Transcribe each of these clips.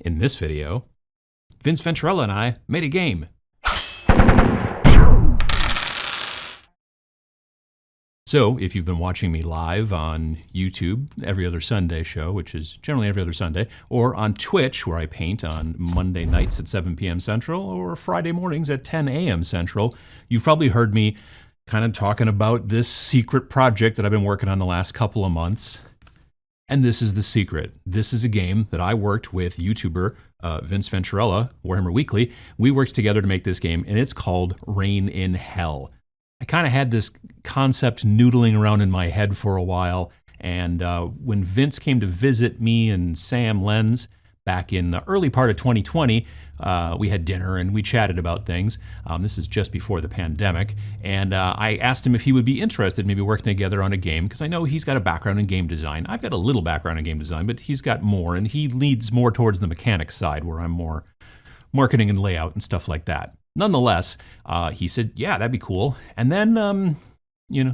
In this video, Vince Venturella and I made a game. So, if you've been watching me live on YouTube, every other Sunday show, which is generally every other Sunday, or on Twitch, where I paint on Monday nights at 7 p.m. Central, or Friday mornings at 10 a.m. Central, you've probably heard me kind of talking about this secret project that I've been working on the last couple of months. And this is the secret. This is a game that I worked with YouTuber Vince Venturella, Warhammer Weekly. We worked together to make this game, and it's called Reign in Hell. I kind of had this concept noodling around in my head for a while, and when Vince came to visit me and Sam Lenz back in the early part of 2020, we had dinner and we chatted about things. This is just before the pandemic, and I asked him if he would be interested in maybe working together on a game, because I know he's got a background in game design. I've got a little background in game design, but he's got more, and he leads more towards the mechanics side, where I'm more marketing and layout and stuff like that. Nonetheless, he said, yeah, that'd be cool. And then,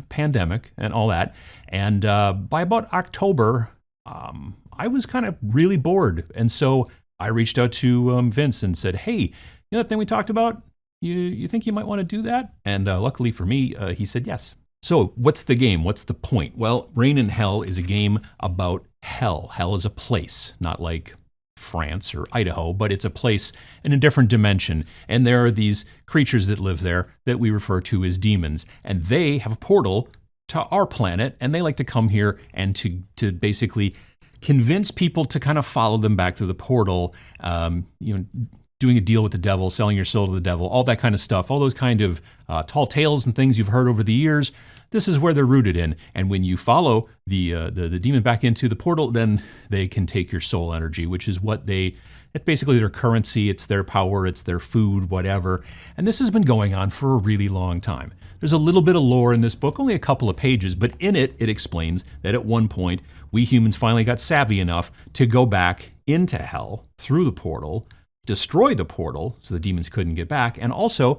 pandemic and all that. And by about October, I was kind of really bored. And so I reached out to Vince and said, hey, you know that thing we talked about? You think you might want to do that? And luckily for me, he said yes. So what's the game? What's the point? Well, Reign in Hell is a game about hell. Hell is a place, not like France or Idaho, but it's a place in a different dimension. And there are these creatures that live there that we refer to as demons. And they have a portal to our planet, and they like to come here and to basically convince people to kind of follow them back through the portal, doing a deal with the devil, selling your soul to the devil, all that kind of stuff, all those kind of tall tales and things you've heard over the years. This is where they're rooted in. And when you follow the demon back into the portal, then they can take your soul energy, which is it's basically their currency, it's their power, it's their food, whatever. And this has been going on for a really long time. There's a little bit of lore in this book, only a couple of pages, but in it explains that at one point, we humans finally got savvy enough to go back into hell through the portal, destroy the portal so the demons couldn't get back, and also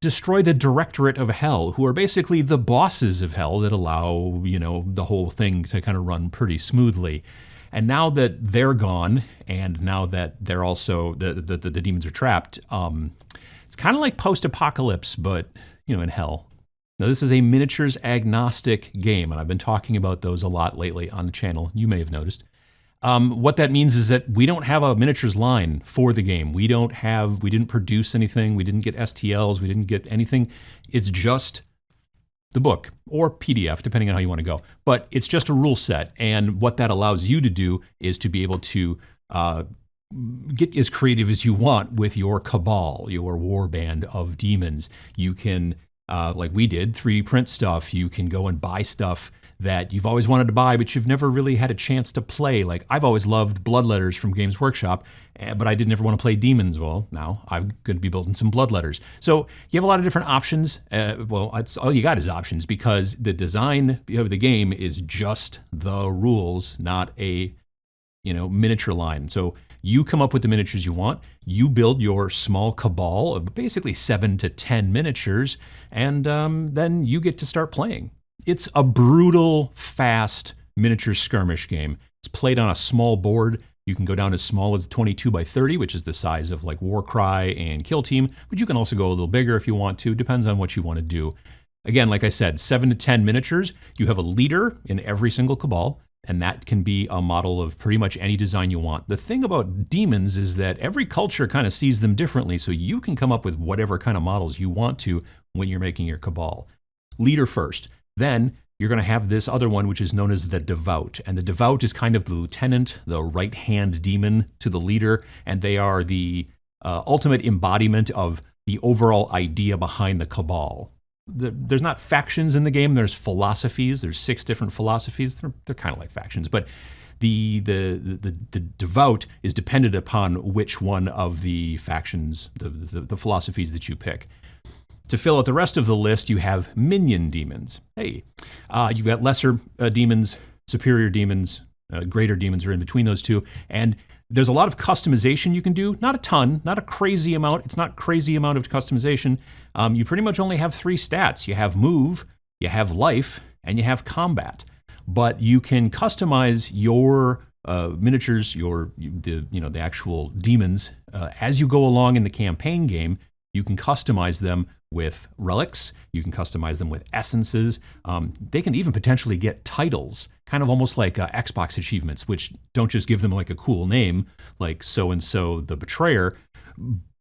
destroy the directorate of hell, who are basically the bosses of hell that allow, the whole thing to kind of run pretty smoothly. And now that they're gone, and now that they're also, the demons are trapped, it's kind of like post-apocalypse, but, in hell. Now, this is a miniatures agnostic game, and I've been talking about those a lot lately on the channel. You may have noticed. What that means is that we don't have a miniatures line for the game. We didn't produce anything. We didn't get STLs. We didn't get anything. It's just the book or PDF, depending on how you want to go. But it's just a rule set. And what that allows you to do is to be able to get as creative as you want with your cabal, your war band of demons. You can, like we did, 3D print stuff. You can go and buy stuff that you've always wanted to buy, but you've never really had a chance to play. Like, I've always loved Bloodletters from Games Workshop, but I didn't ever want to play demons. Well, now I'm going to be building some Bloodletters. So you have a lot of different options. It's all you got is options, because the design of the game is just the rules, not a miniature line. So you come up with the miniatures you want. You build your small cabal of basically 7 to 10 miniatures, and then you get to start playing. It's a brutal, fast miniature skirmish game. It's played on a small board. You can go down as small as 22 by 30, which is the size of like Warcry and Kill Team, but you can also go a little bigger if you want to. Depends on what you want to do. Again, like I said, 7 to 10 miniatures. You have a leader in every single cabal, and that can be a model of pretty much any design you want. The thing about demons is that every culture kind of sees them differently, so you can come up with whatever kind of models you want to when you're making your cabal. Leader first. Then you're going to have this other one, which is known as the Devout. And the Devout is kind of the lieutenant, the right-hand demon to the leader, and they are the ultimate embodiment of the overall idea behind the cabal. There's not factions in the game, there's philosophies. There's 6 different philosophies. They're kind of like factions, but the Devout is dependent upon which one of the factions, the philosophies that you pick. To fill out the rest of the list, you have minion demons. Hey, you've got lesser demons, superior demons, greater demons are in between those two. And there's a lot of customization you can do. Not a ton, not a crazy amount. It's not crazy amount of customization. You pretty much only have 3 stats. You have move, you have life, and you have combat. But you can customize your miniatures, the actual demons, as you go along in the campaign game, you can customize them with relics. You can customize them with essences. They can even potentially get titles, kind of almost like Xbox achievements, which don't just give them like a cool name, like so-and-so the Betrayer,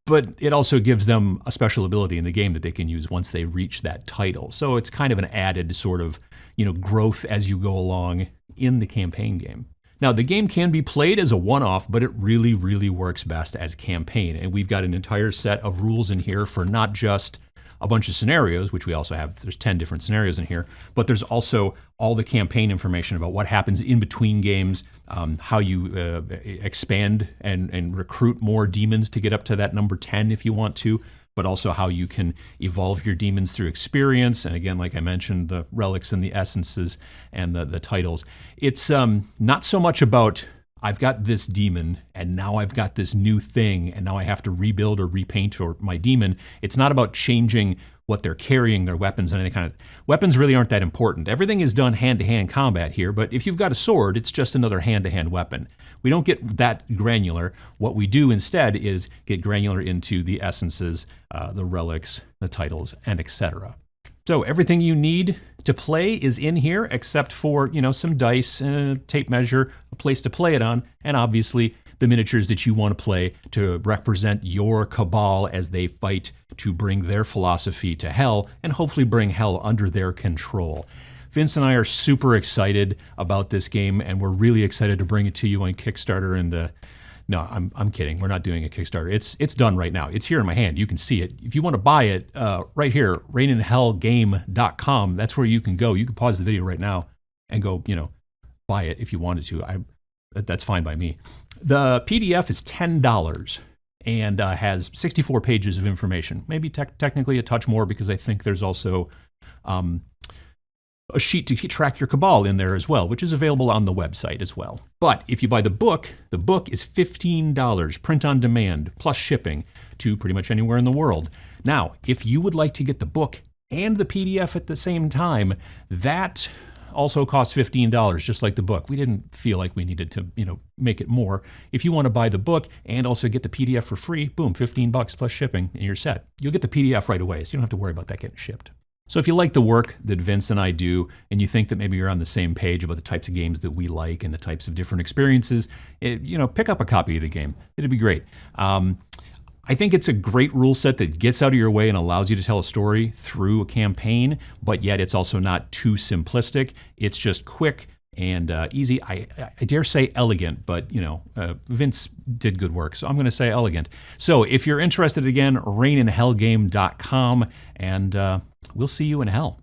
but it also gives them a special ability in the game that they can use once they reach that title. So it's kind of an added sort of, growth as you go along in the campaign game. Now, the game can be played as a one-off, but it really, really works best as campaign. And we've got an entire set of rules in here for not just a bunch of scenarios, which we also have. There's 10 different scenarios in here, but there's also all the campaign information about what happens in between games, how you expand and recruit more demons to get up to that number 10 if you want to, but also how you can evolve your demons through experience. And again, like I mentioned, the relics and the essences and the titles. It's not so much about, I've got this demon and now I've got this new thing and now I have to rebuild or repaint my demon. It's not about changing what they're carrying, their weapons and any kind of... Weapons really aren't that important. Everything is done hand-to-hand combat here, but if you've got a sword, it's just another hand-to-hand weapon. We don't get that granular. What we do instead is get granular into the essences, the relics, the titles, and etc. So everything you need to play is in here, except for, some dice, tape measure, a place to play it on, and obviously the miniatures that you want to play to represent your cabal as they fight to bring their philosophy to hell and hopefully bring hell under their control. Vince and I are super excited about this game, and we're really excited to bring it to you on Kickstarter. And no, I'm kidding. We're not doing a Kickstarter. It's done right now. It's here in my hand. You can see it. If you want to buy it, right here, raininhellgame.com. That's where you can go. You can pause the video right now and go, buy it if you wanted to. That's fine by me. The PDF is $10 and has 64 pages of information. Maybe technically a touch more because I think there's also a sheet to track your cabal in there as well, which is available on the website as well. But if you buy the book is $15, print on demand, plus shipping to pretty much anywhere in the world. Now, if you would like to get the book and the PDF at the same time, that also costs $15, just like the book. We didn't feel like we needed to, make it more. If you want to buy the book and also get the PDF for free, boom, $15 plus shipping, and you're set. You'll get the PDF right away, so you don't have to worry about that getting shipped. So if you like the work that Vince and I do, and you think that maybe you're on the same page about the types of games that we like and the types of different experiences, pick up a copy of the game. It'd be great. I think it's a great rule set that gets out of your way and allows you to tell a story through a campaign, but yet it's also not too simplistic. It's just quick and easy. I dare say elegant, but Vince did good work, so I'm going to say elegant. So if you're interested, again, raininhellgame.com, and we'll see you in hell.